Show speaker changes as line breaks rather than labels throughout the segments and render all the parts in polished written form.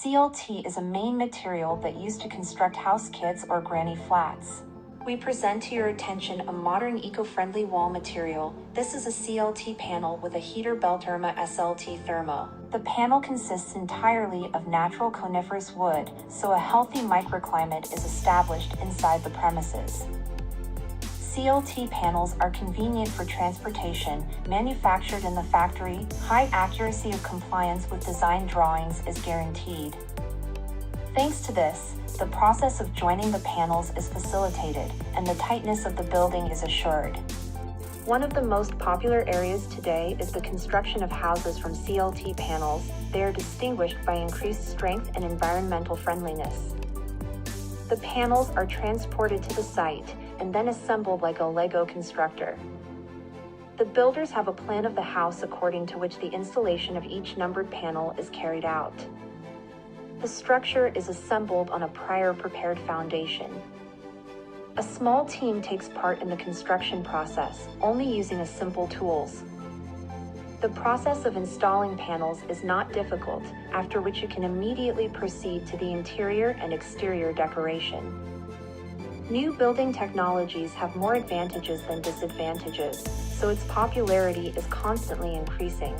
CLT is a main material that used to construct house kits or granny flats. We present to your attention a modern eco-friendly wall material. This is a CLT panel with a heater Belterma SLT thermo. The panel consists entirely of natural coniferous wood, so a healthy microclimate is established inside the premises. CLT panels are convenient for transportation, manufactured in the factory. High accuracy of compliance with design drawings is guaranteed. Thanks to this, the process of joining the panels is facilitated, and the tightness of the building is assured. One of the most popular areas today is the construction of houses from CLT panels. They are distinguished by increased strength and environmental friendliness. The panels are transported to the site and then assembled like a Lego constructor. The builders have a plan of the house according to which the installation of each numbered panel is carried out. The structure is assembled on a prior prepared foundation. A small team takes part in the construction process, only using a simple tools. The process of installing panels is not difficult, after which you can immediately proceed to the interior and exterior decoration. New building technologies have more advantages than disadvantages, so its popularity is constantly increasing.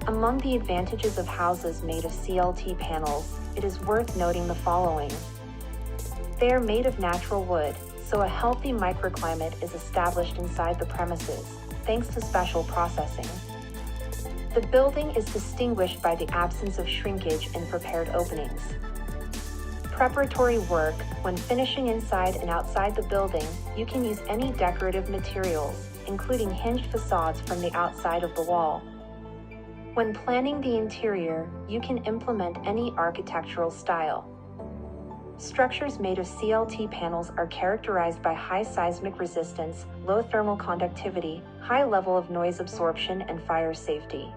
Among the advantages of houses made of CLT panels, it is worth noting the following. They are made of natural wood, so a healthy microclimate is established inside the premises, thanks to special processing. The building is distinguished by the absence of shrinkage in prepared openings. Preparatory work. When finishing inside and outside the building, you can use any decorative materials, including hinged facades from the outside of the wall. When planning the interior, you can implement any architectural style. Structures made of CLT panels are characterized by high seismic resistance, low thermal conductivity, high level of noise absorption, and fire safety.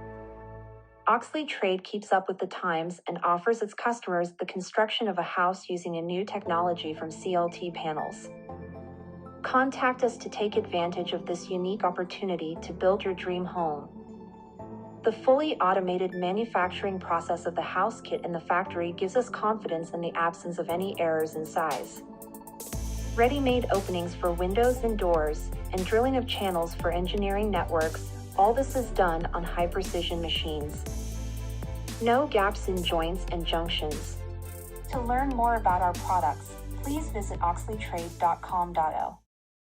Oxley Trade keeps up with the times and offers its customers the construction of a house using a new technology from CLT panels. Contact us to take advantage of this unique opportunity to build your dream home. The fully automated manufacturing process of the house kit in the factory gives us confidence in the absence of any errors in size. Ready-made openings for windows and doors, and drilling of channels for engineering networks, all this is done on high-precision machines. No gaps in joints and junctions. To learn more about our products, please visit oxleytrade.com.au.